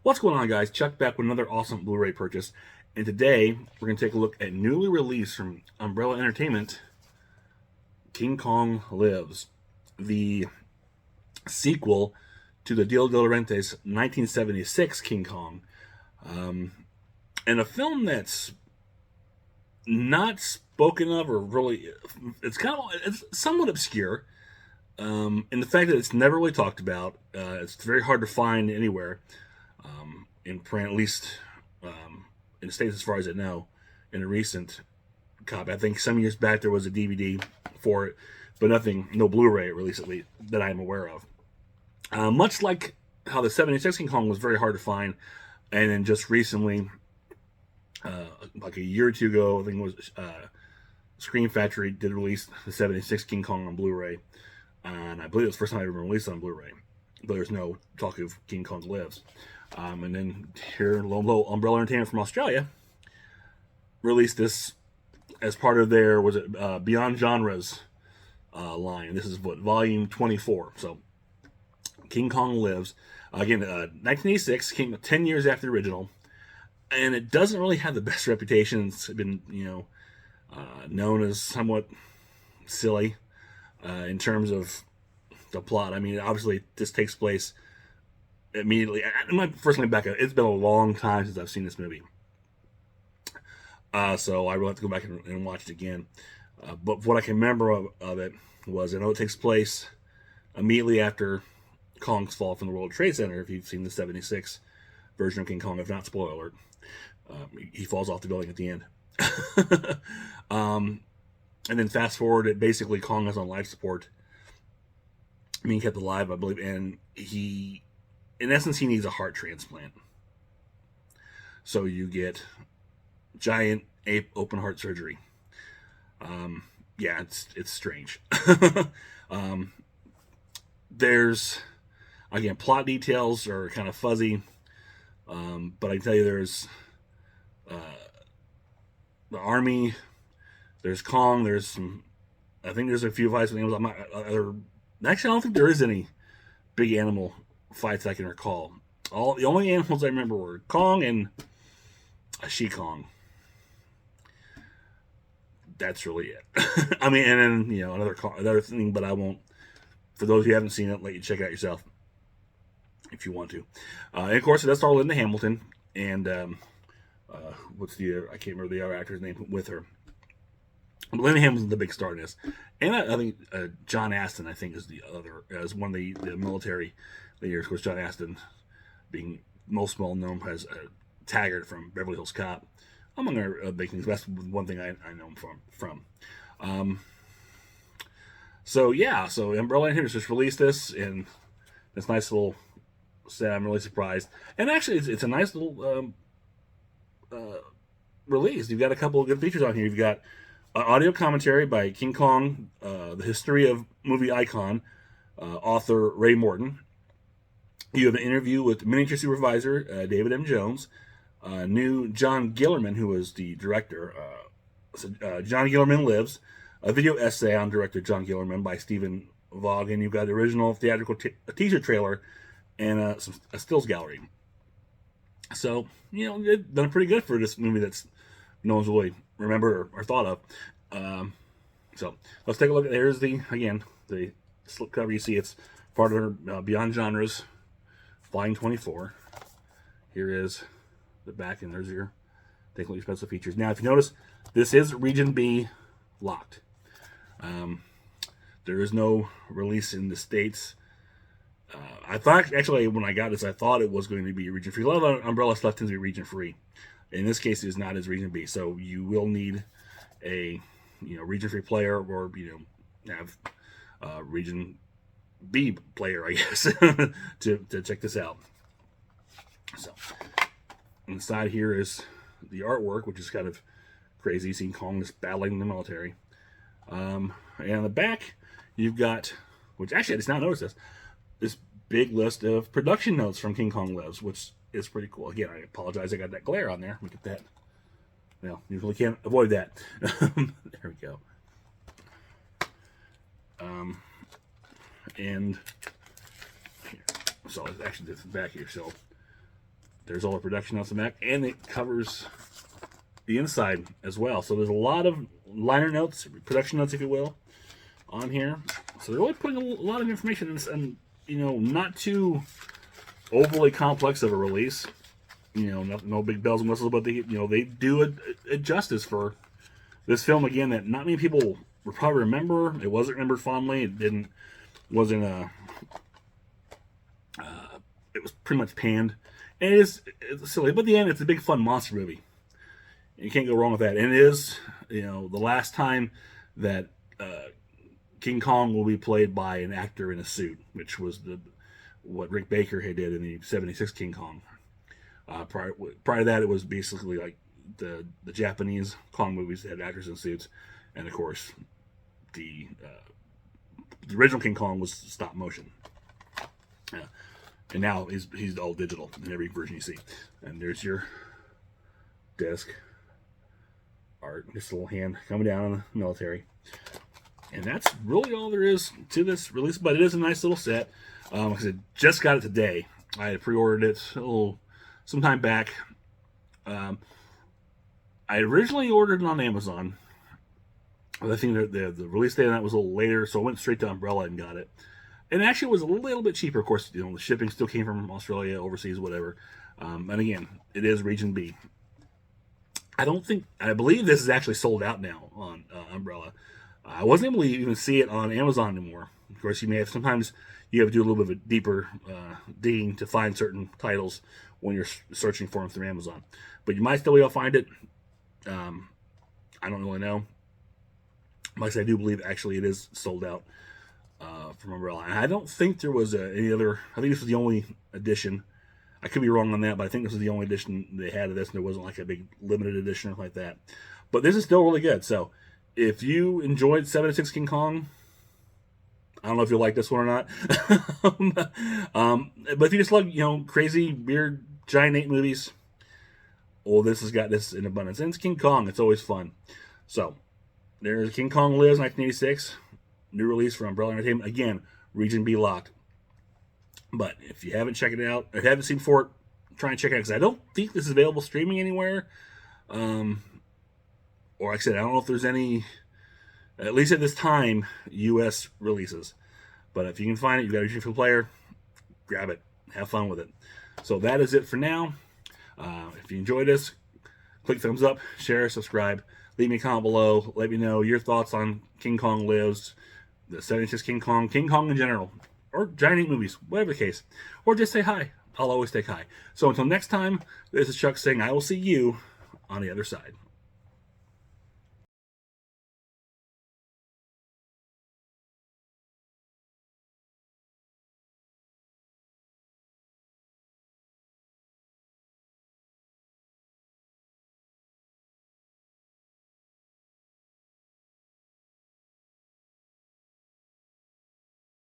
What's going on, guys? Chuck back with another awesome Blu-ray purchase. And today, we're going to take a look at newly released from Umbrella Entertainment, King Kong Lives, the sequel to the Dia de los Laurentiis 1976 King Kong. And a film that's not spoken of, or really, it's somewhat obscure. In the fact that it's never really talked about. It's very hard to find anywhere in print, at least in the States, as far as I know, in a recent copy. I think some years back there was a DVD for it, but no Blu-ray release, at least, that I'm aware of. Much like how the 76 King Kong was very hard to find, and then just recently, like a year or two ago, I think it was Screen Factory did release the 76 King Kong on Blu-ray, and I believe it was the first time it ever released on Blu-ray, but there's no talk of King Kong Lives. And then here, lo and behold, Umbrella Entertainment from Australia released this as part of their Beyond Genres line. This is volume 24. So King Kong Lives, again, 1986, came 10 years after the original, and it doesn't really have the best reputation. It's been known as somewhat silly in terms of the plot. I mean, obviously this takes place immediately. Personally, back up, it's been a long time since I've seen this movie, so I will have to go back and watch it again. But what I can remember of it was, I know it takes place immediately after Kong's fall from the World Trade Center. If you've seen the 76 version of King Kong, if not, spoiler alert, he falls off the building at the end. And then fast forward, it basically Kong is on life support, being kept alive, I believe, and in essence, he needs a heart transplant. So you get giant ape open heart surgery. Yeah, it's strange. There's, again, plot details are kind of fuzzy, but I can tell you there's the army, there's Kong, there's some, I think there's a few fights with animals. Actually, I don't think there is any big animal fights I can recall. The only animals I remember were Kong and a she-Kong. That's really it. I mean, and then another thing, but I won't. For those who haven't seen it, let you check it out yourself if you want to. And of course, it does star Linda Hamilton and I can't remember the other actor's name with her. But Linda Hamilton's the big star in this, and I think John Astin, I think, is the other, as one of the military leaders. Of course, John Astin being most well known as Taggart from Beverly Hills Cop, among other big things. That's one thing I know him from. So Umbrella Entertainment just released this in this nice little set. I'm really surprised, and actually, it's a nice little release. You've got a couple of good features on here. You've got audio commentary by King Kong, the history of movie icon, author Ray Morton. You have an interview with miniature supervisor David M. Jones, new John Gillerman, who was the director. John Gillerman Lives, a video essay on director John Gillerman by Stephen Vogt, and you've got the original theatrical teaser trailer and a stills gallery. So, they've done pretty good for this movie that's no one's really remembered or thought of. So let's take a look. There's the slip cover. You see it's part of her Beyond Genres, volume 24. Here is the back, and there's your take a look at your special features. Now, if you notice, this is Region B locked. There is no release in the States. I thought, actually, when I got this, I thought it was going to be region free. A lot of Umbrella stuff tends to be region free. In this case, it is not as region B. So you will need a region free player, or have region B player, I guess, to check this out. So inside here is the artwork, which is kind of crazy, seeing Kong just battling the military. And on the back, you've got, which actually I just now noticed this big list of production notes from King Kong Lives, which is pretty cool. Again, I apologize, I got that glare on there. Look at that. Well, you really can't avoid that. There we go. And here, so actually this is back here. So There's all the production notes in the back, and it covers the inside as well. So there's a lot of liner notes, production notes, if you will, on here. So they're really putting a lot of information in this, and not too overly complex of a release. No big bells and whistles, but they do a justice for this film again that not many people will probably remember. It wasn't remembered fondly. It was pretty much panned. And it's silly, but at the end, it's a big fun monster movie. You can't go wrong with that. And it is, the last time that King Kong will be played by an actor in a suit, which was what Rick Baker had did in the '76 King Kong. Prior to that, it was basically like the Japanese Kong movies that had actors in suits, and of course, the original King Kong was stop motion. And now he's all digital in every version you see. And there's your disc art, this little hand coming down on the military. And that's really all there is to this release, but it is a nice little set. Because I just got it today. I had pre-ordered it some time back. I originally ordered it on Amazon. I think the release date on that was a little later, so I went straight to Umbrella and got it. And actually, it was a little bit cheaper. Of course, the shipping still came from Australia, overseas, whatever. And again, it is Region B. I believe this is actually sold out now on Umbrella. I wasn't able to even see it on Amazon anymore. Of course, sometimes you have to do a little bit of a deeper digging to find certain titles when you're searching for them through Amazon. But you might still be able to find it. I don't really know. Like I said, I do believe actually it is sold out from Umbrella. And I don't think there was any other. I think this was the only edition. I could be wrong on that, but I think this was the only edition they had of this, and there wasn't like a big limited edition or like that. But this is still really good. So if you enjoyed 76 King Kong, I don't know if you'll like this one or not. But if you just love, crazy, weird, giant ape movies, well, this has got this in abundance. And it's King Kong. It's always fun. So there's King Kong Lives, 1986. New release from Umbrella Entertainment. Again, Region B locked. But if you haven't checked it out, or haven't seen for it, try and check it out. Because I don't think this is available streaming anywhere. Or like I said, I don't know if there's any, at least at this time, U.S. releases. But if you can find it, you've got a Region player, grab it. Have fun with it. So that is it for now. If you enjoyed this, click thumbs up, share, subscribe. Leave me a comment below. Let me know your thoughts on King Kong Lives, the 76 King Kong in general, or giant ape movies, whatever the case. Or just say hi. I'll always take hi. So until next time, this is Chuck saying I will see you on the other side.